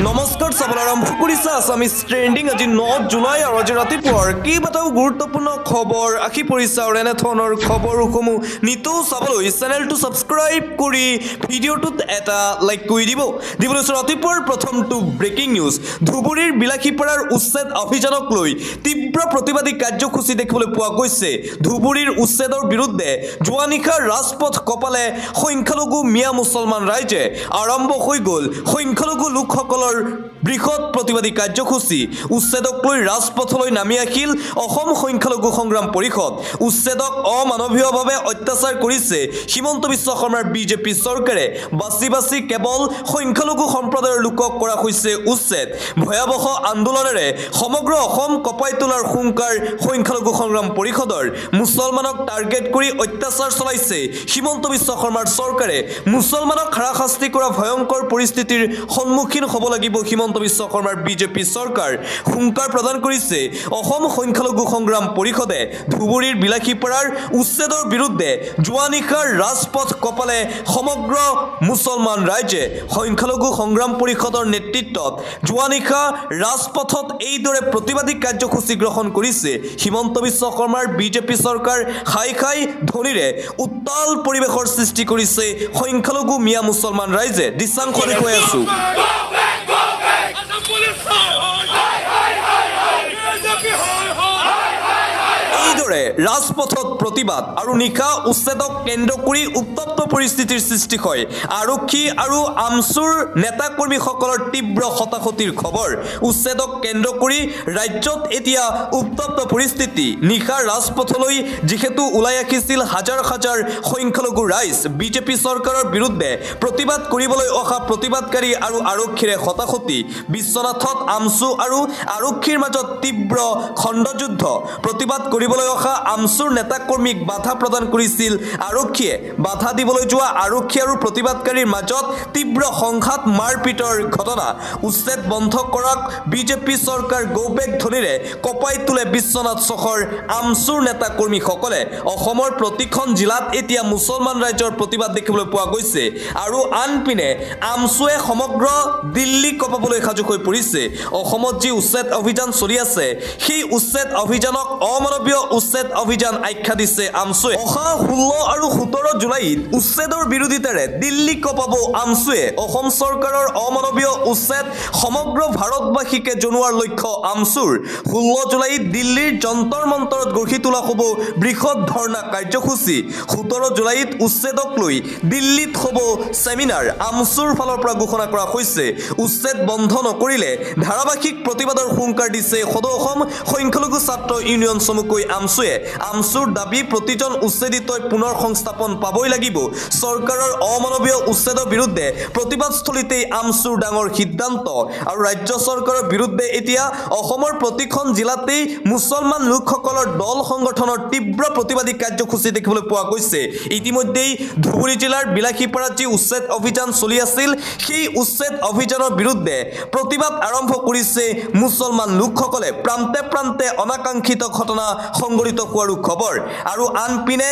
নমস্কাৰ চাবলৈ আৰম্ভ কৰিছে আছামিজ ট্ৰেণ্ডিং আজি 9 জুলাই আৰু আজি ৰাতিপুৱাৰ কেইবাটাও গুৰুত্বপূৰ্ণ খবৰ আহি পৰিছে আৰু এনেধৰণৰ খবৰসমূহ নিতৌ চাবলৈ চেনেলটো ছাবস্ক্ৰাইব কৰি ভিডিঅ'টোত এটা লাইক কৰি দিব লৈছোঁ ৰাতিপুৱাৰ প্ৰথমটো ব্ৰেকিং নিউজ ধুবুৰীৰ বিলাসীপাৰাৰ উচ্ছেদ অভিযানক লৈ তীব্ৰ প্ৰতিবাদী কাৰ্যসূচী দেখিবলৈ পোৱা গৈছে ধুবুৰীৰ উচ্ছেদৰ বিৰুদ্ধে যোৱা নিশা ৰাজপথ কপালে সংখ্যালঘু মিয়া মুছলমান ৰাইজে আৰম্ভ হৈ গ'ল সংখ্যালঘু লোকসকল বৃহৎ প্ৰতিবাদী কাৰ্যসূচী উচ্ছেদক লৈ ৰাজপথলৈ নামি আহিল অসম সংখ্যালঘু সংগ্ৰাম পৰিষদ উচ্ছেদক অমানৱীয়ভাৱে অত্যাচাৰ কৰিছে হিমন্ত বিশ্ব শৰ্মাৰ বিজেপি চৰকাৰে বাছি কেৱল সংখ্যালঘু সম্প্ৰদায়ৰ লোকক কৰা হৈছে উচ্ছেদ ভয়াৱহ আন্দোলনেৰে সমগ্ৰ অসম কঁপাই তোলাৰ হুংকাৰ সংখ্যালঘু সংগ্ৰাম পৰিষদৰ মুছলমানক টাৰ্গেট কৰি অত্যাচাৰ চলাইছে হিমন্ত বিশ্ব শৰ্মাৰ চৰকাৰে মুছলমানক হাৰাশাস্তি কৰা ভয়ংকৰ পৰিস্থিতিৰ সন্মুখীন হ'ব লাগিব হিমন্ত বিশ্ব শৰ্মাৰ বিজেপি চৰকাৰ হুংকাৰ প্ৰদান কৰিছে অসম সংখ্যালঘু সংগ্ৰাম পৰিষদে ধুবুৰীৰ বিলাসীপাৰাৰ উচ্ছেদৰ বিৰুদ্ধে যোৱা নিশাৰ ৰাজপথ কপালে সমগ্ৰ মুছলমান ৰাইজে সংখ্যালঘু সংগ্ৰাম পৰিষদৰ নেতৃত্বত যোৱা নিশা ৰাজপথত এইদৰে প্ৰতিবাদী কাৰ্যসূচী গ্ৰহণ কৰিছে হিমন্ত বিশ্ব শৰ্মাৰ বিজেপি চৰকাৰ খাই ধ্বনিৰে উত্তাল পৰিৱেশৰ সৃষ্টি কৰিছে সংখ্যালঘু মিয়া মুছলমান ৰাইজে দৃশ্যাংশ দেখুৱাই আছো এইদৰে ৰাজপথত প্ৰতিবাদ আৰু নিশা উচ্ছেদক কেন্দ্ৰ কৰি উত্তপ্ত পৰিস্থিতিৰ সৃষ্টি হয় আৰক্ষী আৰু আমচুৰ নেতাকৰ্মীসকলৰ তীব্ৰ হতাশতিৰ খবৰ উচ্ছেদক কেন্দ্ৰ কৰি ৰাজ্যত এতিয়া উত্তপ্ত পৰিস্থিতি নিশা ৰাজপথলৈ যিহেতু ওলাই আহিছিল হাজাৰ সংখ্যালঘু ৰাইজ বিজেপি চৰকাৰৰ বিৰুদ্ধে প্ৰতিবাদ কৰিবলৈ অহা প্ৰতিবাদকাৰী আৰু আৰক্ষীৰে হতাশতি বিশ্বনাথত আমচু আৰু আৰক্ষীৰ মাজত তীব্ৰ খণ্ডযুদ্ধ প্ৰতিবাদ কৰিবলৈ অহা আমচুৰ নেতাকৰ্মীক বাধা প্ৰদান কৰিছিল আৰক্ষীয়ে বাধা দিবলৈ যোৱা আৰক্ষী আৰু প্ৰতিবাদকাৰীৰ মাজত তীব্ৰ সংঘাত মাৰপিটৰ ঘটনা উচ্ছেদ বন্ধ কৰাক বিজেপি চৰকাৰ গৌবেগ ধ্বনিৰে কঁপাই তোলে বিশ্বনাথ চহৰ আমচুৰ নেতাকৰ্মীসকলে অসমৰ প্ৰতিখন জিলাত এতিয়া মুছলমান ৰাইজৰ প্ৰতিবাদ দেখিবলৈ পোৱা গৈছে আৰু আনপিনে আমচুৱে সমগ্ৰ দিল্লী কঁপাবলৈ সাজু হৈ পৰিছে অসমত যি উচ্ছেদ অভিযান চলি আছে সেই উচ্ছেদ অভিযানক অমানৱীয় উচ্ছেদ অভিযান আখ্যা দিছে আমচুৱে অহা 16 আৰু 17 জুলাইত উচ্ছেদৰ বিৰোধিতাৰে দিল্লী কঁপাব আমচুৱে অসম চৰকাৰৰ অমানৱীয় উচ্ছেদ সমগ্ৰ ভাৰতবাসীকে জনোৱাৰ লক্ষ্য আমচুৰ 16 জুলাইত দিল্লীৰ যন্তৰ মন্তৰত গঢ়ি তোলা হ'ব বৃহৎ ধৰ্ণা কাৰ্যসূচী 17 জুলাইত উচ্ছেদক লৈ দিল্লীত হ'ব সেমিনাৰ আমচুৰ ফালৰ পৰা ঘোষণা কৰা হৈছে উচ্ছেদ বন্ধ নকৰিলে ধাৰাবাহিক প্ৰতিবাদৰ হুংকাৰ দিছে সদৌ অসম সংখ্যালঘু ছাত্ৰ ইউনিয়ন চমুকৈ আমচুৰ দাবী প্ৰতিজন উচ্ছেদিতই পুনৰ সংস্থাপন পাবই লাগিব চৰকাৰৰ অমানৱীয় উচ্ছেদৰ বিৰুদ্ধে প্ৰতিবাদস্থলীতেই আমচুৰ ডাঙৰ সিদ্ধান্ত আৰু ৰাজ্য চৰকাৰৰ বিৰুদ্ধে এতিয়া অসমৰ প্ৰতিখন জিলাতেই মুছলমান লোকসকলৰ দল সংগঠনৰ তীব্ৰ প্ৰতিবাদী কাৰ্যসূচী দেখিবলৈ পোৱা গৈছে ইতিমধ্যেই ধুবুৰী জিলাৰ বিলাসীপাৰাত যি উচ্ছেদ অভিযান চলি আছিল সেই উচ্ছেদ অভিযানৰ বিৰুদ্ধে প্ৰতিবাদ আৰম্ভ কৰিছে মুছলমান লোকসকলে প্ৰান্তে অনাকাংক্ষিত ঘটনা সংঘটিত হোৱাৰো খবৰ আৰু আনপিনে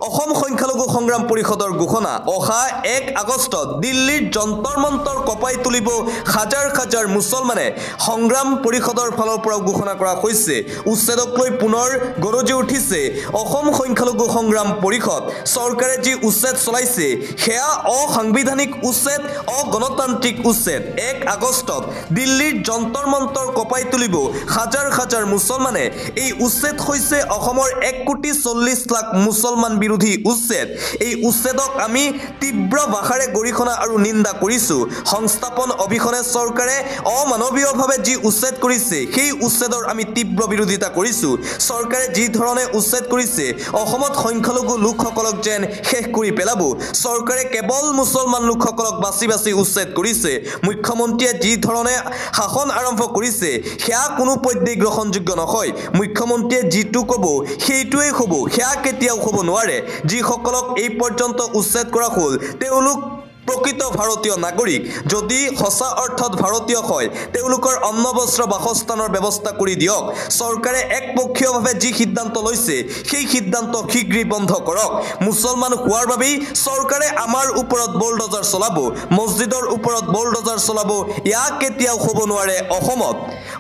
অসম সংখ্যালঘু সংগ্ৰাম পৰিষদৰ ঘোষণা অহা 1 আগষ্টত দিল্লীৰ যন্তৰ মন্তৰ কঁপাই তুলিব হাজাৰ মুছলমানে সংগ্ৰাম পৰিষদৰ ফালৰ পৰা ঘোষণা কৰা হৈছে উচ্ছেদক লৈ পুনৰ গৰজি উঠিছে অসম সংখ্যালঘু সংগ্ৰাম পৰিষদ চৰকাৰে যি উচ্ছেদ চলাইছে সেয়া অসাংবিধানিক উচ্ছেদ অগণতান্ত্ৰিক উচ্ছেদ 1 আগষ্টত দিল্লীৰ যন্তৰ মন্তৰ কঁপাই তুলিব হাজাৰ মুছলমানে এই উচ্ছেদ হৈছে অসমৰ 1,40,00,000 মুছলমান বিৰোধী উচ্ছেদ এই উচ্ছেদক আমি তীব্ৰ ভাষাৰে গৰিহণা আৰু নিন্দা কৰিছো সংস্থাপন অবিহনে চৰকাৰে অমানৱীয়ভাৱে যি উচ্ছেদ কৰিছে সেই উচ্ছেদৰ আমি তীব্ৰ বিৰোধিতা কৰিছো চৰকাৰে যি ধৰণে উচ্ছেদ কৰিছে অসমত সংখ্যালঘু লোকসকলক যেন শেষ কৰি পেলাব চৰকাৰে কেৱল মুছলমান লোকসকলক বাছি উচ্ছেদ কৰিছে মুখ্যমন্ত্ৰীয়ে যি ধৰণে শাসন আৰম্ভ কৰিছে সেয়া কোনো পধ্যেই গ্ৰহণযোগ্য নহয় মুখ্যমন্ত্ৰীয়ে যিটো ক'ব সেইটোৱেই হ'ব সেয়া কেতিয়াও হ'ব নোৱাৰে যিসকলক এই পৰ্যন্ত উচ্ছেদ কৰা হ'ল তেওঁলোক প্ৰকৃত ভাৰতীয় নাগৰিক যদি সঁচা অৰ্থত ভাৰতীয় হয় তেওঁলোকৰ অন্ন বস্ত্ৰ বাসস্থানৰ ব্যৱস্থা কৰি দিয়ক চৰকাৰে একপক্ষীয়ভাৱে যি সিদ্ধান্ত লৈছে সেই সিদ্ধান্ত শীঘ্ৰেই বন্ধ কৰক মুছলমান হোৱাৰ বাবেই চৰকাৰে আমাৰ ওপৰত বুলডোজাৰ চলাব মছজিদৰ ওপৰত বুলডোজাৰ চলাব ইয়াক কেতিয়াও হ'ব নোৱাৰে অসমত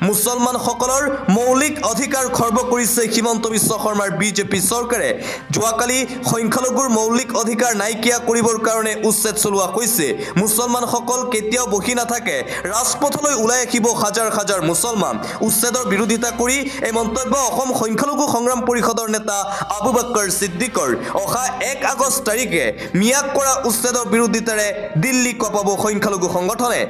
মুছলমানসকলৰ মৌলিক অধিকাৰ খৰ্ব কৰিছে হিমন্ত বিশ্ব শৰ্মাৰ বিজেপি চৰকাৰে যোৱাকালি সংখ্যালঘুৰ মৌলিক অধিকাৰ নাইকিয়া কৰিবৰ কাৰণে উচ্ছেদ চলোৱা হৈছে মুছলমানসকল কেতিয়াও বহি নাথাকে ৰাজপথলৈ ওলাই আহিব হাজাৰ হাজাৰ মুছলমান উচ্ছেদৰ বিৰোধিতা কৰি এই মন্তব্য অসম সংখ্যালঘু সংগ্ৰাম পৰিষদৰ নেতা আবু বক্কৰ সিদ্দিকৰ অহা 1 আগষ্ট তাৰিখে মিয়াক কৰা উচ্ছেদৰ বিৰোধিতাৰে দিল্লী কঁপাব সংখ্যালঘু সংগঠনে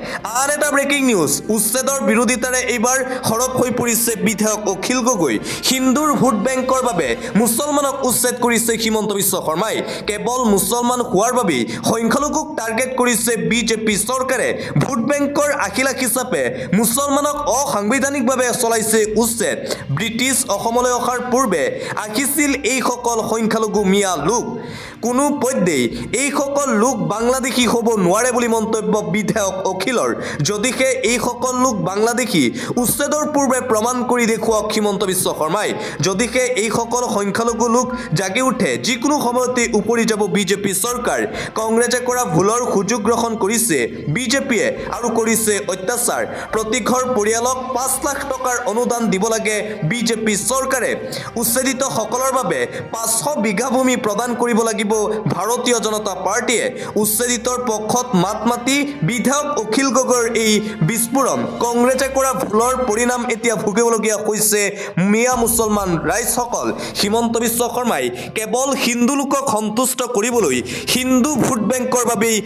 আন এটা ব্ৰেকিং নিউজ উচ্ছেদৰ বিৰোধিতাৰে এইবাৰ সৰব হৈ পৰিছে বিধায়ক অখিল গগৈ হিন্দুৰ ভোট বেংকৰ বাবে মুছলমানক উচ্ছেদ কৰিছে হিমন্ত বিশ্ব শৰ্মাই কেৱল মুছলমান হোৱাৰ বাবে সংখ্যালঘুক টাৰ্গেট কৰিছে বিজেপি চৰকাৰে ভোট বেংকৰ আখিলা হিচাপে মুছলমানক অসাংবিধানিকভাৱে চলাইছে উচ্ছেদ ব্ৰিটিছ অসমলৈ অহাৰ পূৰ্বে আহিছিল এইসকল সংখ্যালঘু মিয়া লোক কোনো পধ্যেই এইসকল লোক বাংলাদেশী হ'ব নোৱাৰে বুলি মন্তব্য বিধায়ক অখিলৰ যদিহে এইসকল লোক বাংলাদেশী উচ্ছেদৰ পূৰ্বে প্ৰমাণ কৰি দেখুৱাওক হিমন্ত বিশ্ব শৰ্মাই যদিহে এইসকল সংখ্যালঘু লোক জাগি উঠে যিকোনো সময়তে উপৰি যাব বিজেপি চৰকাৰ কংগ্ৰেছে কৰা ভুলৰ সুযোগ গ্ৰহণ কৰিছে বিজেপিয়ে আৰু কৰিছে অত্যাচাৰ প্ৰতি ঘৰ পৰিয়ালক 5 লাখ টকাৰ অনুদান দিব লাগে বিজেপি চৰকাৰে উচ্ছেদিত সকলৰ বাবে 500 বিঘা ভূমি প্ৰদান কৰিব লাগিব ভাৰতীয় জনতা পাৰ্টিয়ে উচ্ছেদিতৰ পক্ষত মাত মাতি বিধায়ক অখিল গগৈৰ এই বিস্ফোৰণ কংগ্ৰেছে কৰা ভুলৰ পৰিণাম এতিয়া ভুগিবলগীয়া হৈছে মিয়া মুছলমান ৰাইজসকল হিমন্ত বিশ্ব শৰ্মাই কেৱল হিন্দু লোকক সন্তুষ্ট কৰিবলৈ হিন্দু ভোট বেংকৰ বাবেই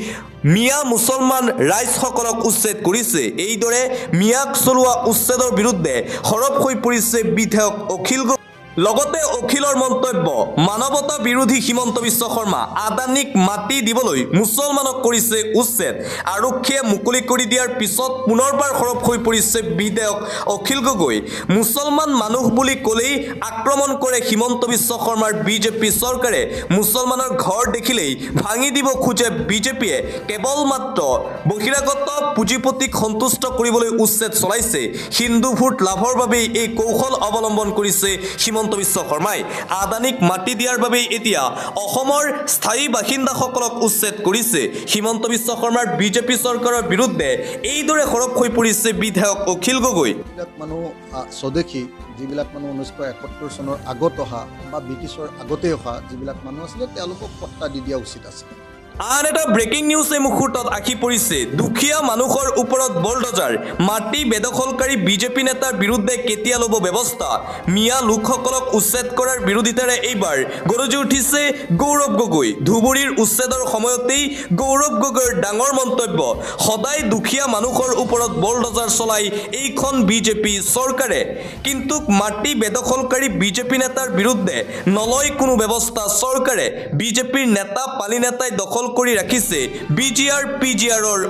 মিয়া মুছলমান ৰাইজসকলক উচ্ছেদ কৰিছে এইদৰে মিয়াক চলোৱা উচ্ছেদৰ বিৰুদ্ধে সৰব হৈ পৰিছে বিধায়ক অখিল গগৈ লগতে অখিলৰ মন্তব্য মানৱতা বিৰোধী হিমন্ত বিশ্ব শৰ্মা আদানীক মাটি দিবলৈ মুছলমানক কৰিছে উচ্ছেদ আৰক্ষীয়ে মুকলি কৰি দিয়াৰ পিছত পুনৰবাৰ সৰব হৈ পৰিছে বিধায়ক অখিল গগৈ মুছলমান মানুহ বুলি ক'লেই আক্ৰমণ কৰে হিমন্ত বিশ্ব শৰ্মাৰ বিজেপি চৰকাৰে মুছলমানৰ ঘৰ দেখিলেই ভাঙি দিব খোজে বিজেপিয়ে কেৱল মাত্ৰ বহিৰাগত পুঁজিপতিক সন্তুষ্ট কৰিবলৈ উচ্ছেদ চলাইছে হিন্দু ভোট লাভৰ বাবেই এই কৌশল অৱলম্বন কৰিছে হিমন্ত বিশ্ব শৰ্মাই আদানীক মাটি দিয়াৰ বাবে এতিয়া অসমৰ স্থায়ী বাসিন্দাসকলক উচ্ছেদ কৰিছে হিমন্ত বিশ্ব শৰ্মাৰ বিজেপি চৰকাৰৰ বিৰুদ্ধে এইদৰে সৰব হৈ পৰিছে বিধায়ক অখিল গগৈ মানুহ স্বদেশী যিবিলাক মানুহ 1971 চনৰ আগত অহা বা ব্ৰিটিছৰ আগতে অহা যিবিলাক মানুহ আছিলে তেওঁলোকক পট্টা দি দিয়া উচিত আছে আন এটা ব্ৰেকিং নিউজ এই মুহূৰ্তত আহি পৰিছে দুখীয়া মানুহৰ ওপৰত বুলডোজাৰ মাটি বেদখলকাৰী বিজেপি নেতাৰ বিৰুদ্ধে কেতিয়া ল'ব ব্যৱস্থা মিয়া লোকসকলক উচ্ছেদ কৰাৰ বিৰোধিতাৰে এইবাৰ গৰজি উঠিছে গৌৰৱ গগৈ ধুবুৰীৰ উচ্ছেদৰ সময়তেই গৌৰৱ গগৈৰ ডাঙৰ মন্তব্য সদায় দুখীয়া মানুহৰ ওপৰত বুলডোজাৰ চলাই এইখন বিজেপি চৰকাৰে কিন্তু মাটি বেদখলকাৰী বিজেপি নেতাৰ বিৰুদ্ধে নলয় কোনো ব্যৱস্থা চৰকাৰে বিজেপিৰ নেতা পালি নেতাই দখল কৰি ৰাখিছে বিজিআৰ পিজিআৰৰ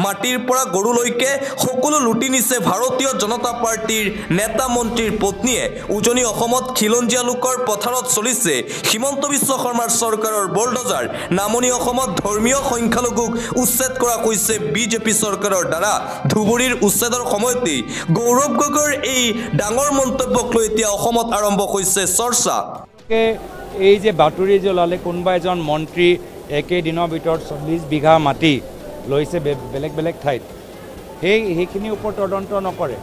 মাটিৰ পৰা গৰুলৈকে সকলো লুটি নিছে ভাৰতীয় জনতা পাৰ্টিৰ নেতা মন্ত্ৰীৰ পত্নীয়ে উজনি অসমত খিলঞ্জীয়া লোকৰ পথাৰত চলিছে হিমন্ত বিশ্ব শৰ্মাৰ চৰকাৰৰ বুলডোজাৰ নামনি অসমত ধৰ্মীয় সংখ্যালঘুক উচ্ছেদ কৰা হৈছে বিজেপি চৰকাৰৰ দ্বাৰা ধুবুৰীৰ উচ্ছেদৰ সময়তেই গৌৰৱ গগৈৰ এই ডাঙৰ মন্তব্যক লৈ এতিয়া অসমত আৰম্ভ হৈছে চৰ্চা এই যে বাতৰি যে ওলালে কোনোবা এজন মন্ত্ৰী একেদিনৰ ভিতৰত 40 বিঘা মাটি লৈছে বেলেগ বেলেগ ঠাইত সেইখিনিৰ ওপৰত তদন্ত নকৰে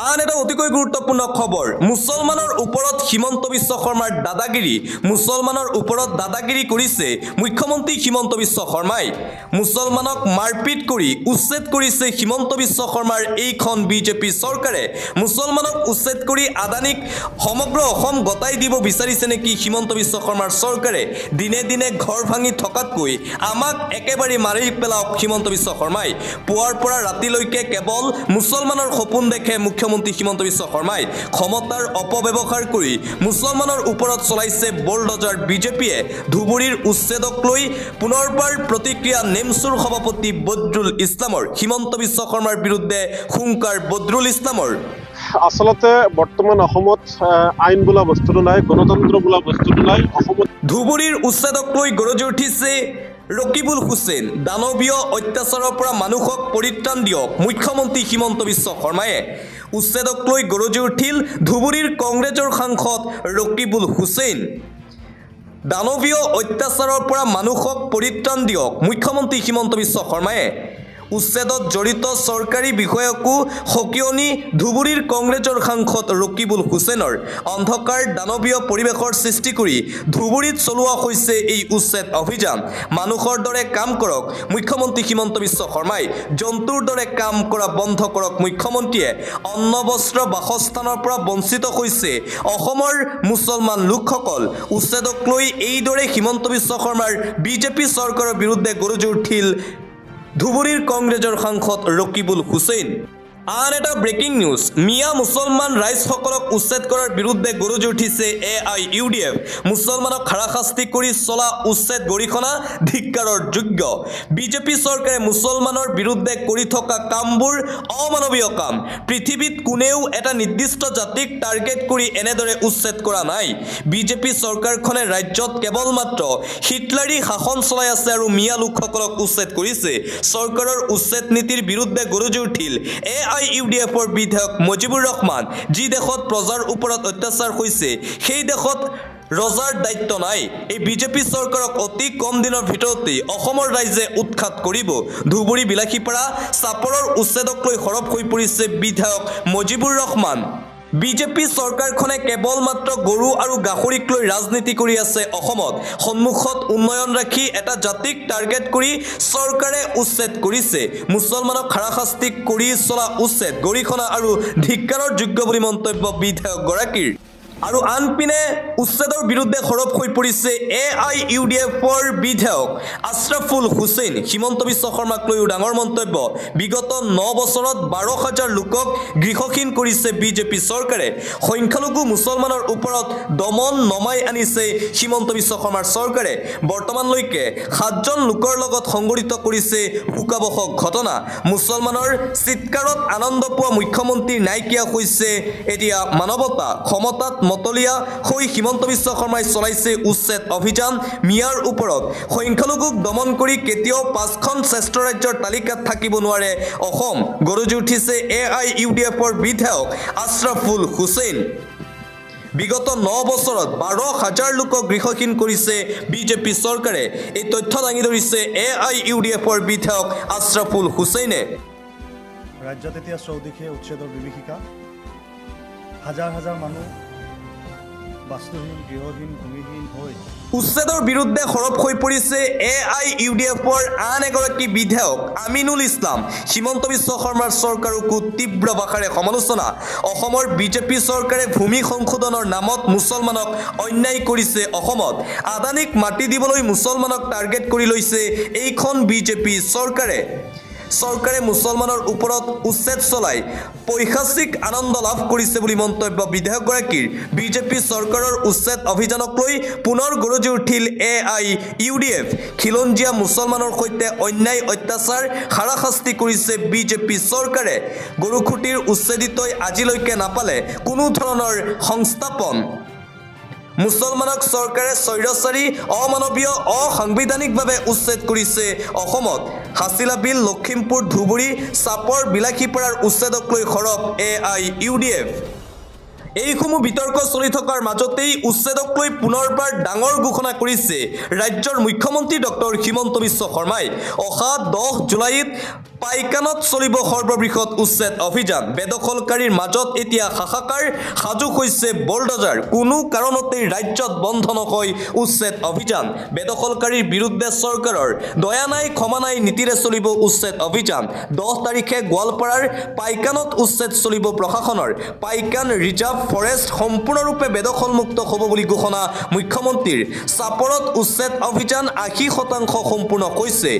আন এটা অতিকৈ গুৰুত্বপূৰ্ণ খবৰ মুছলমানৰ ওপৰত হিমন্ত বিশ্ব শৰ্মাৰ দাদাগিৰি মুছলমানৰ ওপৰত দাদাগিৰি কৰিছে মুখ্যমন্ত্ৰী হিমন্ত বিশ্ব শৰ্মাই মুছলমানক মাৰপিট কৰি উচ্ছেদ কৰিছে হিমন্ত বিশ্ব শৰ্মাৰ এইখন বিজেপি চৰকাৰে মুছলমানক উচ্ছেদ কৰি আদানীক সমগ্ৰ অসম গতাই দিব বিচাৰিছে নেকি হিমন্ত বিশ্ব শৰ্মাৰ চৰকাৰে দিনে দিনে ঘৰ ভাঙি থকাতকৈ আমাক একেবাৰে মাৰি পেলাওক হিমন্ত বিশ্ব শৰ্মাই পুৱাৰ পৰা ৰাতিলৈকে কেৱল মুছলমানৰ সপোন দেখে মুখ্যমন্ত্ৰী হিমন্ত বিশ্ব শৰ্মাই ক্ষমতাৰ অপব্যৱহাৰ কৰি মুছলমানৰ ওপৰত চলাইছে বুলডোজাৰ বিজেপিয়ে ধুবুৰীৰ উচ্ছেদক লৈ পুনৰবাৰ প্ৰতিক্ৰিয়া নেমচুৰ সভাপতি বদৰুল ইছলামৰ হিমন্ত বিশ্ব শৰ্মাৰ বিৰুদ্ধে হুংকাৰ বদৰুল ইছলামৰ আসলতে বৰ্তমান অসমত আইন বোলা বস্তুটো নাই গণতন্ত্ৰ বোলা বস্তুটো নাই অসমত ধুবুৰীৰ উচ্ছেদক লৈ গৰজি উঠিছে ৰকিবুল হুছেইন দানৱীয় অত্যাচাৰৰ পৰা মানুহক পৰিত্ৰাণ দিয়ক মুখ্যমন্ত্ৰী হিমন্ত বিশ্ব শৰ্মায়ে উচ্ছেদক লৈ গৰজি উঠিল ধুবুৰীৰ কংগ্ৰেছৰ সাংসদ ৰকিবুল হুছেইন দানৱীয় অত্যাচাৰৰ পৰা মানুহক পৰিত্ৰাণ দিয়ক মুখ্যমন্ত্ৰী হিমন্ত বিশ্ব শৰ্মায়ে উচ্ছেদত জড়িত চৰকাৰী বিষয়াকো সকিয়নি ধুবুৰীৰ কংগ্ৰেছৰ সাংসদ ৰকিবুল হুছেইনৰ অন্ধকাৰ দানৱীয় পৰিৱেশৰ সৃষ্টি কৰি ধুবুৰীত চলোৱা হৈছে এই উচ্ছেদ অভিযান মানুহৰ দৰে কাম কৰক মুখ্যমন্ত্ৰী হিমন্ত বিশ্ব শৰ্মাই জন্তুৰ দৰে কাম কৰা বন্ধ কৰক মুখ্যমন্ত্ৰীয়ে অন্ন বস্ত্ৰ বাসস্থানৰ পৰা বঞ্চিত হৈছে অসমৰ মুছলমান লোকসকল উচ্ছেদক লৈ এইদৰে হিমন্ত বিশ্ব শৰ্মাৰ বিজেপি চৰকাৰৰ বিৰুদ্ধে গৰজি উঠিল ধুবুৰীৰ কংগ্ৰেছৰ সাংসদ ৰকিবুল হুছেইন আন এটা ব্ৰেকিং নিউজ মিয়া মুছলমান ৰাইজসকলক উচ্ছেদ কৰাৰ বিৰুদ্ধে গৰজি উঠিছে AIUDF মুছলমানক হাৰাশাস্তি কৰি চলা উচ্ছেদ গৰিহণা ধিক্কাৰৰ যোগ্য বিজেপি চৰকাৰে মুছলমানৰ বিৰুদ্ধে কৰি থকা কামবোৰ অমানৱীয় কাম পৃথিৱীত কোনেও এটা নিৰ্দিষ্ট জাতিক টাৰ্গেট কৰি এনেদৰে উচ্ছেদ কৰা নাই বিজেপি চৰকাৰখনে ৰাজ্যত কেৱল মাত্ৰ হিটলাৰী শাসন চলাই আছে আৰু মিয়া লোকসকলক উচ্ছেদ কৰিছে চৰকাৰৰ উচ্ছেদ নীতিৰ বিৰুদ্ধে গৰজি উঠিল AIUDFৰ বিধায়ক মজিবুৰ ৰহমান যি দেশত প্ৰজাৰ ওপৰত অত্যাচাৰ হৈছে সেই দেশত ৰজাৰ দায়িত্ব নাই এই বিজেপি চৰকাৰক অতি কম দিনৰ ভিতৰতে অসমৰ ৰাইজে উৎখাত কৰিব ধুবুৰী বিলাসীপাৰা চাপৰৰ উচ্ছেদক লৈ সৰব হৈ পৰিছে বিধায়ক মজিবুৰ ৰহমান বিজেপি চৰকাৰখনে কেৱল মাত্ৰ গৰু আৰু গাহৰিক লৈ ৰাজনীতি কৰি আছে অসমত সন্মুখত উন্নয়ন ৰাখি এটা জাতিক টাৰ্গেট কৰি চৰকাৰে উচ্ছেদ কৰিছে মুছলমানক হাৰাশাস্তি কৰি চলা উচ্ছেদ গৰিহণা আৰু ধিক্কাৰৰ যোগ্য বুলি মন্তব্য বিধায়কগৰাকীৰ আৰু আনপিনে উচ্ছেদৰ বিৰুদ্ধে সৰব হৈ পৰিছে AIUDFৰ বিধায়ক আশৰাফুল হুছেইন হিমন্ত বিশ্ব শৰ্মাক লৈও ডাঙৰ মন্তব্য বিগত 9 বছৰত 12,000 লোকক গৃহহীন কৰিছে বিজেপি চৰকাৰে সংখ্যালঘু মুছলমানৰ ওপৰত দমন নমাই আনিছে হিমন্ত বিশ্ব শৰ্মাৰ চৰকাৰে বৰ্তমানলৈকে 7জন লোকৰ লগত সংঘটিত কৰিছে শোকাবহক ঘটনা মুছলমানৰ চিৎকাৰত আনন্দ পোৱা মুখ্যমন্ত্ৰী নাইকিয়া হৈছে এতিয়া মানৱতা ক্ষমতাত মতলীয়া হৈ হিমন্ত বিশ্ব শৰ্মাই চলাইছে উচ্ছেদ অভিযান মিয়াৰ ওপৰত সংখ্যালঘুক দমন কৰি কেতিয়াও 5খন শ্ৰেষ্ঠ ৰাজ্যৰ তালিকাত থাকিব নোৱাৰে অসম গৰজি উঠিছে AIUDFৰ বিধায়ক আশৰাফুল হুছেইন বিগত 9 বছৰত 12,000 লোকক গৃহহীন কৰিছে বিজেপি চৰকাৰে এই তথ্য দাঙি ধৰিছে AIUDFৰ বিধায়ক আশৰাফুল হুছেইনে ৰাজ্যত এতিয়া চৌদিশে উচ্ছেদৰ বিভীষিকা হাজাৰ হাজাৰ মানুহ বাস্তুহীন গৃহহীন ভূমিহীন হৈ উচ্ছেদৰ বিৰুদ্ধে সৰব হৈ পৰিছে AIUDFৰ আন এগৰাকী বিধায়ক আমিনুল ইছলাম হিমন্ত বিশ্ব শৰ্মাৰ চৰকাৰকো তীব্ৰ ভাষাৰে সমালোচনা অসমৰ বিজেপি চৰকাৰে ভূমি সংশোধনৰ নামত মুছলমানক অন্যায় কৰিছে অসমত আদানীক মাটি দিবলৈ মুছলমানক টাৰ্গেট কৰি লৈছে এইখন বিজেপি চৰকাৰে মুছলমানৰ ওপৰত উচ্ছেদ চলাই পৈশাচিক আনন্দ লাভ কৰিছে বুলি মন্তব্য বিধায়কগৰাকীৰ বিজেপি চৰকাৰৰ উচ্ছেদ অভিযানক লৈ পুনৰ গৰজি উঠিল AIUDF খিলঞ্জীয়া মুছলমানৰ সৈতে অন্যায় অত্যাচাৰ হাৰাশাস্তি কৰিছে বিজেপি চৰকাৰে গৰুখুটিৰ উচ্ছেদিতই আজিলৈকে নাপালে কোনো ধৰণৰ সংস্থাপন মুছলমানক চৰকাৰে স্বৈৰাচাৰী অমানৱীয় অসাংবিধানিকভাৱে উচ্ছেদ কৰিছে অসমত হাছিলা বিল লখিমপুৰ ধুবুৰী চাপৰ বিলাসীপাৰাৰ উচ্ছেদক লৈ সৰব AIUDF এইসমূহ বিতৰ্ক চলি থকাৰ মাজতেই উচ্ছেদক লৈ পুনৰবাৰ ডাঙৰ ঘোষণা কৰিছে ৰাজ্যৰ মুখ্যমন্ত্ৰী ডক্টৰ হিমন্ত বিশ্ব শৰ্মাই অহা 10 জুলাইত পাইকানত চলিব সৰ্ববৃহৎ উচ্ছেদ অভিযান বেদখলকাৰীৰ মাজত এতিয়া হাহাকাৰ সাজু হৈছে বলডজাৰ কোনো কাৰণতেই ৰাজ্যত বন্ধ নহয় উচ্ছেদ অভিযান বেদখলকাৰীৰ বিৰুদ্ধে চৰকাৰৰ দয়া নাই ক্ষমা নাই নীতিৰে চলিব উচ্ছেদ অভিযান 10 তাৰিখে গোৱালপাৰাৰ পাইকানত উচ্ছেদ চলিব প্ৰশাসনৰ পাইকান ৰিজাৰ্ভ ফৰেষ্ট সম্পূৰ্ণৰূপে বেদখলমুক্ত হ'ব বুলি ঘোষণা মুখ্যমন্ত্ৰীৰ চাপৰত উচ্ছেদ অভিযান 80% সম্পূৰ্ণ হৈছে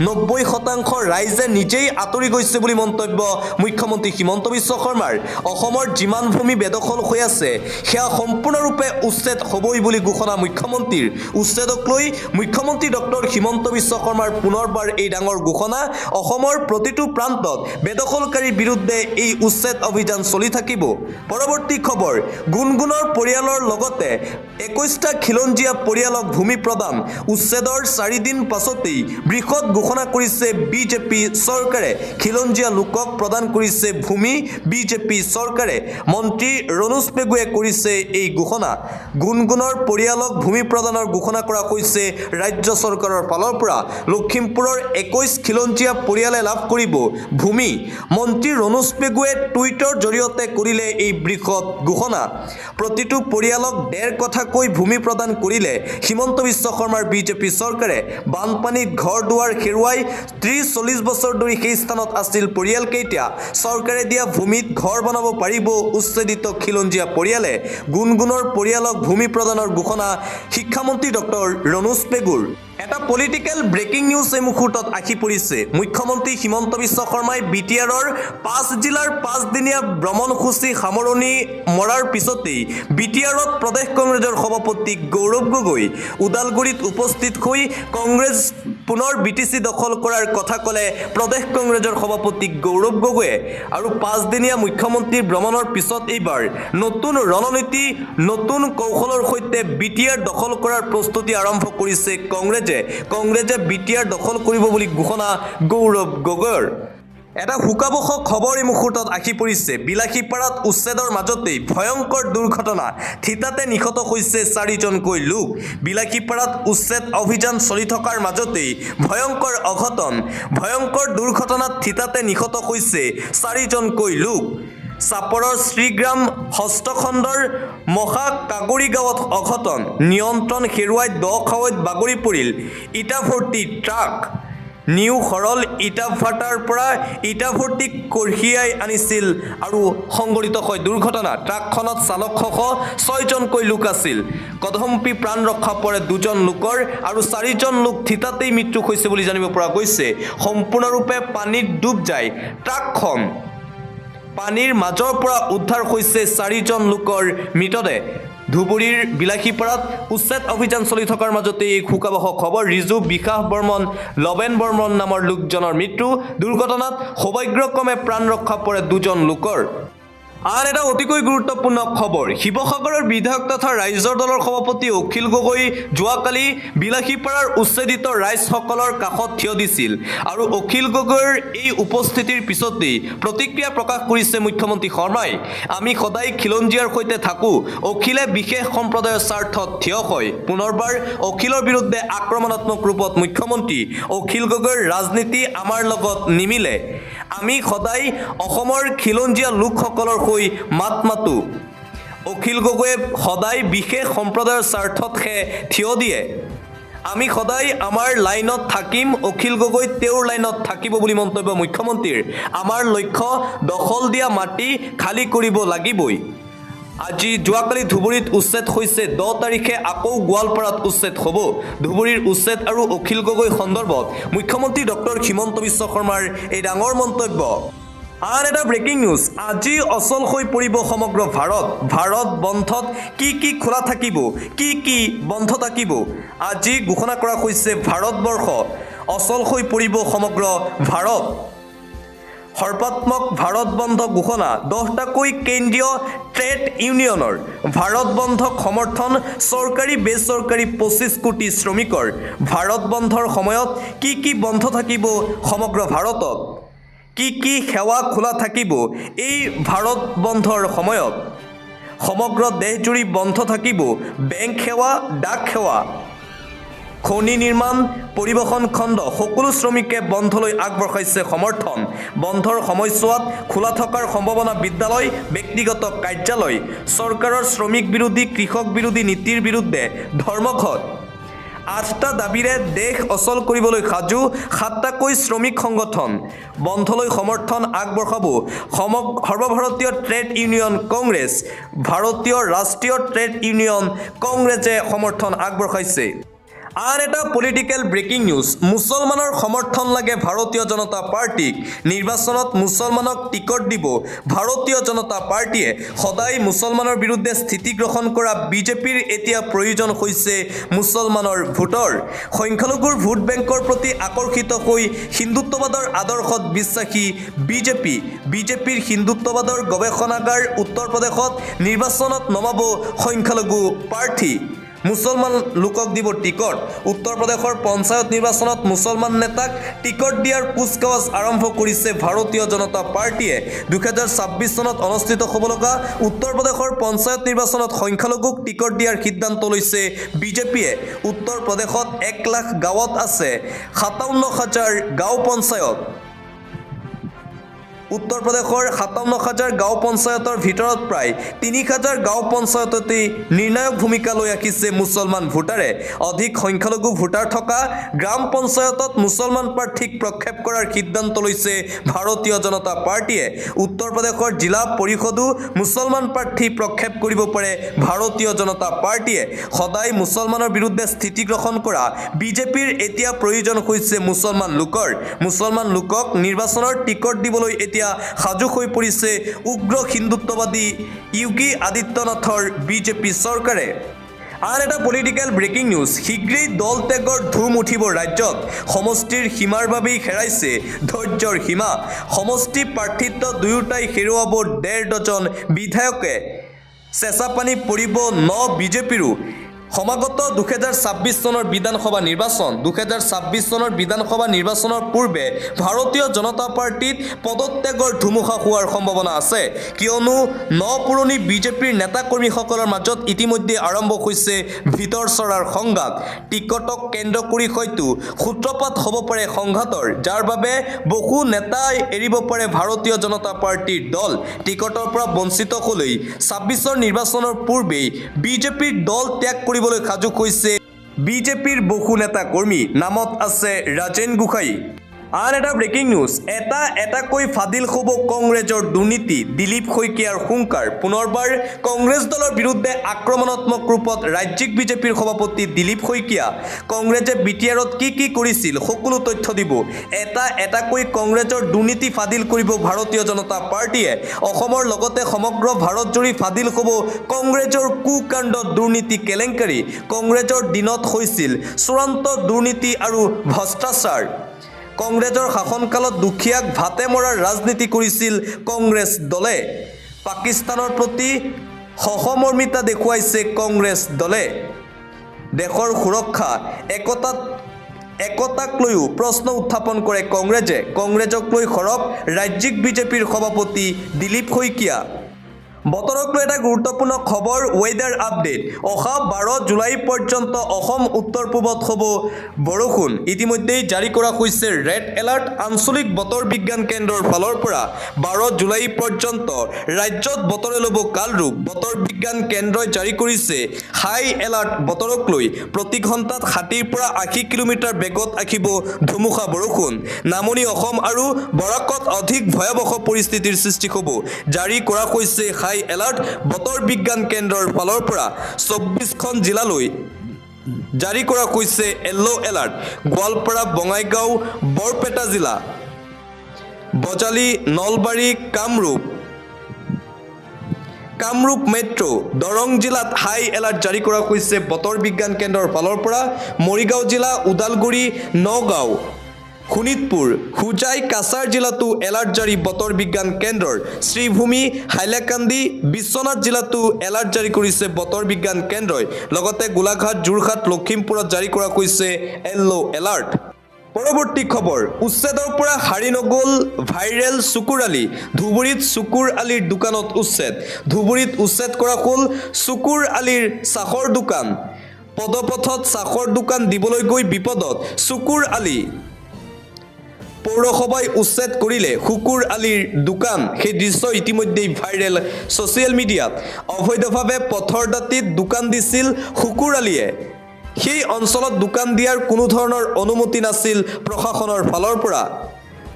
90% ৰাইজে নিজেই আঁতৰি গৈছে বুলি মন্তব্য মুখ্যমন্ত্ৰী হিমন্ত বিশ্ব শৰ্মাৰ। অসমৰ যিমান ভূমি বেদখল হৈ আছে সেয়া সম্পূৰ্ণৰূপে উচ্ছেদ হ'বই বুলি ঘোষণা মুখ্যমন্ত্ৰীৰ। উচ্ছেদক লৈ মুখ্যমন্ত্ৰী ডক্টৰ হিমন্ত বিশ্ব শৰ্মাৰ পুনৰবাৰ এই ডাঙৰ ঘোষণা। অসমৰ প্ৰতিটো প্ৰান্তত বেদখলকাৰীৰ বিৰুদ্ধে এই উচ্ছেদ অভিযান চলি থাকিব। পৰৱৰ্তী খবৰ, গুণগুণৰ পৰিয়ালৰ লগতে 21টা খিলঞ্জীয়া পৰিয়ালক ভূমি প্ৰদান। উচ্ছেদৰ 4 দিন পাছতেই বৃহৎ ঘোষণা কৰিছে বিজেপি চৰকাৰে। খিলঞ্জীয়া লোকক প্ৰদান কৰিছে ভূমি বিজেপি চৰকাৰে। মন্ত্ৰী ৰণোজ পেগুৱে কৰিছে এই ঘোষণা। গুণগুণৰ পৰিয়ালক ভূমি প্ৰদানৰ ঘোষণা কৰা হৈছে ৰাজ্য চৰকাৰৰ ফালৰ পৰা। লখিমপুৰৰ 21 খিলঞ্জীয়া পৰিয়ালে লাভ কৰিব ভূমি। মন্ত্ৰী ৰণোজ পেগুৱে টুইটৰ জৰিয়তে কৰিলে এই বৃহৎ ঘোষণা। প্ৰতিটো পৰিয়ালক 1.5 কঠাকৈ ভূমি প্ৰদান কৰিলে হিমন্ত বিশ্ব শৰ্মাৰ বিজেপি চৰকাৰে। বানপানীত ঘৰ দুৱাৰ হেৰুৱাই 30-40 বছৰ ধৰি সেই স্থানত আছিল পৰিয়ালকেইটা। চৰকাৰে দিয়া ভূমিত ঘৰ বনাব পাৰিব উচ্ছেদিত খিলঞ্জীয়া পৰিয়ালে। গুণগুণৰ পৰিয়ালক ভূমি প্ৰদানৰ ঘোষণা শিক্ষামন্ত্ৰী ডক্টৰ ৰণোজ পেগুৰ। এটা পলিটিকেল ব্ৰেকিং নিউজ এই মুহূৰ্তত আহি পৰিছে। মুখ্যমন্ত্ৰী হিমন্ত বিশ্ব শৰ্মাই বিটিআৰৰ 5 জিলাৰ 5 দিনীয়া ভ্ৰমণসূচী সামৰণি মৰাৰ পিছতেই বিটিআৰত প্ৰদেশ কংগ্ৰেছৰ সভাপতি গৌৰৱ গগৈ ওদালগুৰিত উপস্থিত হৈ কংগ্ৰেছ পুনৰ বিটিচি দখল কৰাৰ কথা ক'লে প্ৰদেশ কংগ্ৰেছৰ সভাপতি গৌৰৱ গগৈয়ে। আৰু 5 দিনীয়া মুখ্যমন্ত্ৰীৰ ভ্ৰমণৰ পিছত এইবাৰ নতুন ৰণনীতি, নতুন কৌশলৰ সৈতে বিটিআৰ দখল কৰাৰ প্ৰস্তুতি আৰম্ভ কৰিছে কংগ্ৰেছে বিটিআৰ দখল কৰিব বুলি ঘোষণা গৌৰৱ গগৈৰ। এটা শোকাবহ খবৰ এই মুহূৰ্তত আহি পৰিছে। বিলাসীপাৰাত উচ্ছেদৰ মাজতেই ভয়ংকৰ দুৰ্ঘটনা। থিতাতে নিহত হৈছে 4জনকৈ লোক। বিলাসীপাৰাত উচ্ছেদ অভিযান চলি থকাৰ মাজতেই ভয়ংকৰ অঘটন। ভয়ংকৰ দুৰ্ঘটনাত থিতাতে নিহত হৈছে 4জনকৈ লোক। চাপৰৰ শ্ৰীগ্ৰাম হস্তখণ্ডৰ মহা কাগৰি গাঁৱত অঘটন। নিয়ন্ত্ৰণ হেৰুৱাই দ খাৱৈত বাগৰি পৰিল ইটা ভৰ্তি ট্ৰাক। নিউ সৰল ইটা ভাটাৰ পৰা ইটা ভৰ্তি কঢ়িয়াই আনিছিল আৰু সংঘটিত হয় দুৰ্ঘটনা। ট্ৰাকখনত চালকসহ 6জনকৈ লোক আছিল। কদম্পি প্ৰাণ ৰক্ষা পৰে 2জন লোকৰ আৰু 4জন লোক থিতাতেই মৃত্যু হৈছে বুলি জানিব পৰা গৈছে। সম্পূৰ্ণৰূপে পানীত ডুব যায় ট্ৰাকখন। পানীৰ মাজৰ পৰা উদ্ধাৰ হৈছে 4জন লোকৰ মৃতদেহ। ধুবুৰীৰ বিলাসীপাৰাত উচ্ছেদ অভিযান চলি থকাৰ মাজতে এই শোকাবহ খবৰ। ৰিজু বিকাশ বৰ্মন, লবেন বৰ্মন নামৰ লোকজনৰ মৃত্যু। দুৰ্ঘটনাত সৌভাগ্যক্ৰমে প্ৰাণ ৰক্ষা পৰে 2জন লোকৰ। আন এটা অতিকৈ গুৰুত্বপূৰ্ণ খবৰ, শিৱসাগৰৰ বিধায়ক তথা ৰাইজৰ দলৰ সভাপতি অখিল গগৈ যোৱাকালি বিলাসীপাৰাৰ উচ্ছেদিত ৰাইজসকলৰ কাষত থিয় দিছিল আৰু অখিল গগৈৰ এই উপস্থিতিৰ পিছতেই প্ৰতিক্ৰিয়া প্ৰকাশ কৰিছে মুখ্যমন্ত্ৰী শৰ্মাই। আমি সদায় খিলঞ্জীয়াৰ সৈতে থাকোঁ। অখিলে বিশেষ সম্প্ৰদায়ৰ স্বাৰ্থত থিয় হয়। পুনৰবাৰ অখিলৰ বিৰুদ্ধে আক্ৰমণাত্মক ৰূপত মুখ্যমন্ত্ৰী। অখিল গগৈৰ ৰাজনীতি আমাৰ লগত নিমিলে। আমি সদায় অসমৰ খিলঞ্জীয়া লোকসকলৰ হৈ মাত মাতোঁ। অখিল গগৈয়ে সদায় বিশেষ সম্প্ৰদায়ৰ স্বাৰ্থতহে থিয় দিয়ে। আমি সদায় আমাৰ লাইনত থাকিম, অখিল গগৈ তেওঁৰ লাইনত থাকিব বুলি মন্তব্য মুখ্যমন্ত্ৰীৰ। আমাৰ লক্ষ্য দখল দিয়া মাটি খালী কৰিব লাগিবই। আজি যোৱাকালি ধুবুৰীত উচ্ছেদ হৈছে, 10 তাৰিখে আকৌ গোৱালপাৰাত উচ্ছেদ হ'ব। ধুবুৰীৰ উচ্ছেদ আৰু অখিল গগৈ সন্দৰ্ভত মুখ্যমন্ত্ৰী ডক্টৰ হিমন্ত বিশ্ব শৰ্মাৰ এই ডাঙৰ মন্তব্য। আন এটা ব্ৰেকিং নিউজ, আজি অচল হৈ পৰিব সমগ্ৰ ভাৰত বন্ধত কি খোলা থাকিব, কি বন্ধ থাকিব। আজি ঘোষণা কৰা হৈছে ভাৰতবৰ্ষ অচল হৈ পৰিব সমগ্ৰ ভাৰত। সৰ্বাত্মক ভাৰত বন্ধ ঘোষণা। 10টাকৈ কেন্দ্ৰীয় ট্ৰেড ইউনিয়নৰ ভাৰত বন্ধক সমৰ্থন। চৰকাৰী বেচৰকাৰী 25 কোটি শ্ৰমিকৰ। ভাৰত বন্ধৰ সময়ত কি বন্ধ থাকিব সমগ্ৰ ভাৰতত, কি সেৱা খোলা থাকিব এই ভাৰত বন্ধৰ সময়ত। সমগ্ৰ দেশজুৰি বন্ধ থাকিব বেংক সেৱা, ডাক সেৱা, খনি নিৰ্মাণ, পৰিবহণ খণ্ড। সকলো শ্ৰমিকে বন্ধলৈ আগবঢ়াইছে সমৰ্থন। বন্ধৰ সময়ছোৱাত খোলা থকাৰ সম্ভাৱনা বিদ্যালয়, ব্যক্তিগত কাৰ্যালয়। চৰকাৰৰ শ্ৰমিক বিৰোধী, কৃষক বিৰোধী নীতিৰ বিৰুদ্ধে ধৰ্মঘট। 8টা দাবীৰে দেশ অচল কৰিবলৈ সাজু 7টাকৈ শ্ৰমিক সংগঠন। বন্ধলৈ সমৰ্থন আগবঢ়াব সৰ্বভাৰতীয় ট্ৰেড ইউনিয়ন কংগ্ৰেছ। ভাৰতীয় ৰাষ্ট্ৰীয় ট্ৰেড ইউনিয়ন কংগ্ৰেছে সমৰ্থন আগবঢ়াইছে। আন এটা পলিটিক্যাল ব্ৰেকিং নিউজ মুছলমানৰ সমৰ্থন লাগে ভাৰতীয় জনতা পাৰ্টিক নিৰ্বাচনত মুছলমানক টিকট দিব ভাৰতীয় জনতা পাৰ্টিয়ে সদায় মুছলমানৰ বিৰুদ্ধে স্থিতি গ্ৰহণ কৰা বিজেপিৰ এতিয়া প্ৰয়োজন হৈছে মুছলমানৰ ভোটৰ সংখ্যালঘুৰ ভোট বেংকৰ প্ৰতি আকৰ্ষিত হৈ হিন্দুত্ববাদৰ আদৰ্শত বিশ্বাসী বিজেপিৰ হিন্দুত্ববাদৰ গৱেষণাগাৰ উত্তৰ প্ৰদেশত নিৰ্বাচনত নমাব সংখ্যালঘু প্ৰাৰ্থী মুছলমান লোকক দিব টিকট উত্তৰ প্ৰদেশৰ পঞ্চায়ত নিৰ্বাচনত মুছলমান নেতাক টিকট দিয়াৰ কুচকাৱাজ আৰম্ভ কৰিছে ভাৰতীয় জনতা পাৰ্টিয়ে 2026 চনত অনুষ্ঠিত হ'ব লগা উত্তৰ প্ৰদেশৰ পঞ্চায়ত নিৰ্বাচনত সংখ্যালঘুক টিকট দিয়াৰ সিদ্ধান্ত লৈছে বিজেপিয়ে উত্তৰ প্ৰদেশত 1 লাখ গাঁৱত আছে 57,000 গাঁও পঞ্চায়ত উত্তৰ প্ৰদেশৰ 57,000 গাঁও পঞ্চায়তৰ ভিতৰত প্ৰায় 3,000 গাঁও পঞ্চায়ততে নিৰ্ণায়ক ভূমিকা লৈ ৰাখিছে মুছলমান ভোটাৰে অধিক সংখ্যালঘু ভোটাৰ থকা গ্ৰাম পঞ্চায়তত মুছলমান প্ৰাৰ্থীক প্ৰক্ষেপ কৰাৰ সিদ্ধান্ত লৈছে ভাৰতীয় জনতা পাৰ্টিয়ে উত্তৰ প্ৰদেশৰ জিলা পৰিষদো মুছলমান প্ৰাৰ্থী প্ৰক্ষেপ কৰিব পাৰে ভাৰতীয় জনতা পাৰ্টিয়ে সদায় মুছলমানৰ বিৰুদ্ধে স্থিতি গ্ৰহণ কৰা বিজেপিৰ এতিয়া প্ৰয়োজন হৈছে মুছলমান লোকক নিৰ্বাচনৰ টিকট দিবলৈ এতিয়া সাজু হৈ পৰিছে উগ্ৰ হিন্দুত্ববাদী যোগী আদিত্যনাথৰ বিজেপি চৰকাৰে আন এটা পলিটিক্যাল ব্ৰেকিং নিউজ শীঘ্ৰেই দল ত্যাগৰ ধুম উঠিব ৰাজ্যত সমষ্টিৰ সীমাৰ বাবেই হেৰাইছে ধৈৰ্যৰ সীমা সমষ্টি প্ৰাৰ্থিত্ব দুয়োটাই হেৰুৱাব 1.5 ডজন বিধায়কে চেঁচাপানী পৰিব বিজেপিৰো সমাগত 2026 চনৰ বিধানসভা নিৰ্বাচনৰ পূৰ্বে ভাৰতীয় জনতা পাৰ্টিত পদত্যাগৰ ধুমুহা হোৱাৰ সম্ভাৱনা আছে কিয়নো পুৰণি বিজেপিৰ নেতা কৰ্মীসকলৰ মাজত ইতিমধ্যে আৰম্ভ হৈছে ভিতৰ চৰাৰ সংঘাত টিকটক কেন্দ্ৰ কৰি হয়তো সূত্ৰপাত হ'ব পাৰে সংঘাতৰ যাৰ বাবে বহু নেতাই এৰিব পাৰে ভাৰতীয় জনতা পাৰ্টিৰ দল টিকটৰ পৰা বঞ্চিত হ'লেই 26 নিৰ্বাচনৰ পূৰ্বেই বিজেপিৰ দল ত্যাগ কৰিবলৈ সাজু হৈছে বিজেপিৰ বহু নেতা কৰ্মী নামত আছে ৰাজেন গোহাঁই আন এটা ব্ৰেকিং নিউজ এটাকৈ ফাদিল হ'ব কংগ্ৰেছৰ দুৰ্নীতি দিলীপ শইকীয়াৰ হুংকাৰ পুনৰবাৰ কংগ্ৰেছ দলৰ বিৰুদ্ধে আক্ৰমণাত্মক ৰূপত ৰাজ্যিক বিজেপিৰ সভাপতি দিলীপ শইকীয়া কংগ্ৰেছে বিটিআৰত কি কৰিছিল সকলো তথ্য দিব এটাকৈ কংগ্ৰেছৰ দুৰ্নীতি ফাদিল কৰিব ভাৰতীয় জনতা পাৰ্টিয়ে অসমৰ লগতে সমগ্ৰ ভাৰতজুৰি ফাদিল হ'ব কংগ্ৰেছৰ কুকাণ্ড দুৰ্নীতি কেলেংকাৰী কংগ্ৰেছৰ দিনত হৈছিল চূড়ান্ত দুৰ্নীতি আৰু ভ্ৰষ্টাচাৰ কংগ্ৰেছৰ শাসনকালত দুখীয়াক ভাতে মৰাৰ ৰাজনীতি কৰিছিল কংগ্ৰেছ দলে পাকিস্তানৰ প্ৰতি সহমৰ্মিতা দেখুৱাইছে কংগ্ৰেছ দলে দেশৰ সুৰক্ষা একতাক লৈও প্ৰশ্ন উত্থাপন কৰে কংগ্ৰেছক লৈ সৰব ৰাজ্যিক বিজেপিৰ সভাপতি দিলীপ শইকীয়া বতৰক লৈ এটা গুৰুত্বপূৰ্ণ খবৰ ৱেডাৰ আপডেট অহা 12 জুলাই পৰ্যন্ত অসম উত্তৰ পূবত হ'ব বৰষুণ ইতিমধ্যে জাৰি কৰা হৈছে ৰেড এলাৰ্ট আঞ্চলিক বতৰ বিজ্ঞান কেন্দ্ৰৰ ফালৰ পৰা 12 জুলাই পৰ্যন্ত ৰাজ্যত বতৰে ল'ব কাল ৰূপ বতৰ বিজ্ঞান কেন্দ্ৰই জাৰি কৰিছে হাই এলাৰ্ট বতৰক লৈ প্ৰতি ঘণ্টাত 60 পৰা 80 কিলোমিটাৰ বেগত আহিব ধুমুহা বৰষুণ নামনি অসম আৰু বৰাকত অধিক ভয়াৱহ পৰিস্থিতিৰ সৃষ্টি হ'ব জাৰি কৰা হৈছে হাই এলাৰ্ট বতৰ বিজ্ঞান কেন্দ্ৰৰ ফালৰ পৰা 24খন জিলালৈ জাৰি কৰা হৈছে য়েল্লো এলাৰ্ট গোৱালপাৰা বঙাইগাঁও বৰপেটা জিলা বজালি নলবাৰী কামৰূপ মেট্ৰ' দৰং জিলাত হাই এলাৰ্ট জাৰি কৰা হৈছে বতৰ বিজ্ঞান কেন্দ্ৰৰ ফালৰ পৰা মৰিগাঁও জিলা ওদালগুৰি নগাঁও শোণিতপুৰ হুজাই কাছাৰ জিলাতো এলাৰ্ট জাৰি বতৰ বিজ্ঞান কেন্দ্ৰৰ শ্ৰীভূমি হাইলাকান্দি বিশ্বনাথ জিলাতো এলাৰ্ট জাৰি কৰিছে বতৰ বিজ্ঞান কেন্দ্ৰই লগতে গোলাঘাট যোৰহাট লখিমপুৰত জাৰি কৰা হৈছে য়েল্লো এলাৰ্ট পৰৱৰ্তী খবৰ উচ্ছেদৰ পৰা হাৰি নগ'ল ভাইৰেল চুকুৰ আলী ধুবুৰীত চুকুৰ আলীৰ দোকানত ধুবুৰীত উচ্ছেদ কৰা হ'ল চুকুৰ আলীৰ চাহৰ দোকান পদপথত চাহৰ দোকান দিবলৈ গৈ বিপদত চুকুৰ আলী পৌৰসভাই উচ্ছেদ কৰিলে শুকুৰ আলীৰ দোকান সেই দৃশ্য ইতিমধ্যেই ভাইৰেল ছ'চিয়েল মিডিয়াত অবৈধভাৱে পথৰ দাঁতিত দোকান দিছিল শুকুৰ আলীয়ে সেই অঞ্চলত দোকান দিয়াৰ কোনো ধৰণৰ অনুমতি নাছিল প্ৰশাসনৰ ফালৰ পৰা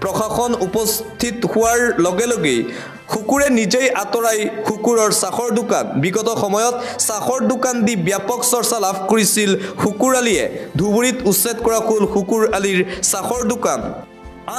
প্ৰশাসন উপস্থিত হোৱাৰ লগে লগেই কুকুৰে নিজেই আঁতৰাই কুকুৰৰ চাহৰ দোকান। বিগত সময়ত চাহৰ দোকান দি ব্যাপক চৰ্চা লাভ কৰিছিল কুকুৰ আলীয়ে। ধুবুৰীত উচ্ছেদ কৰা হ'ল কুকুৰ আলীৰ চাহৰ দোকান।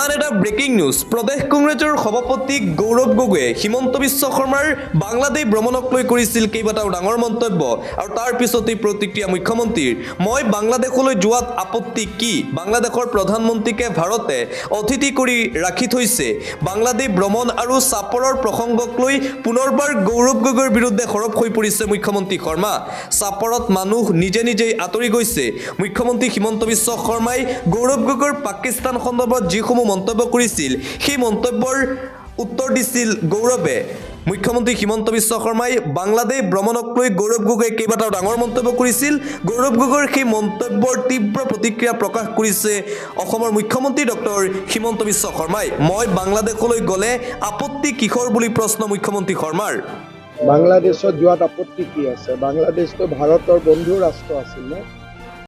আন এটা ব্ৰেকিং নিউজ, প্ৰদেশ কংগ্ৰেছৰ সভাপতি গৌৰৱ গগৈয়ে হিমন্ত বিশ্ব শৰ্মাৰ বাংলাদেশ ভ্ৰমণক লৈ কৰিছিল কেইবাটাও ডাঙৰ মন্তব্য আৰু তাৰ পিছতেই প্ৰতিক্ৰিয়া মুখ্যমন্ত্ৰীৰ। মই বাংলাদেশলৈ যোৱাত আপত্তি কি? বাংলাদেশৰ প্ৰধানমন্ত্ৰীকে ভাৰতে অতিথি কৰি ৰাখি থৈছে। বাংলাদেশ ভ্ৰমণ আৰু চাপৰৰ প্ৰসংগক লৈ পুনৰবাৰ গৌৰৱ গগৈৰ বিৰুদ্ধে সৰব হৈ পৰিছে মুখ্যমন্ত্ৰী শৰ্মা। চাপৰত মানুহ নিজে নিজেই আঁতৰি গৈছে। মুখ্যমন্ত্ৰী হিমন্ত বিশ্ব শৰ্মাই গৌৰৱ গগৈৰ পাকিস্তান সন্দৰ্ভত যিসমূহ মন্তব্য কৰিছিল সেই মন্তব্যৰ উত্তৰ দিছিল গৌৰৱে। মুখ্যমন্ত্ৰী হিমন্ত বিশ্ব শৰ্মাই বাংলাদেশ ভ্ৰমণক লৈ গৌৰৱ গগৈয়ে কেইবাটাও ডাঙৰ মন্তব্য কৰিছিল। গৌৰৱ গগৈৰ সেই মন্তব্যৰ তীব্ৰ প্ৰতিক্ৰিয়া প্ৰকাশ কৰিছে অসমৰ মুখ্যমন্ত্ৰী ডক্টৰ হিমন্ত বিশ্ব শৰ্মাই। মই বাংলাদেশলৈ গ'লে আপত্তি কিহৰ বুলি প্ৰশ্ন মুখ্যমন্ত্ৰী শৰ্মাৰ। বাংলাদেশত যোৱাত আপত্তি কি আছে? বাংলাদেশটো ভাৰতৰ বন্ধু ৰাষ্ট্ৰ আছিল ন।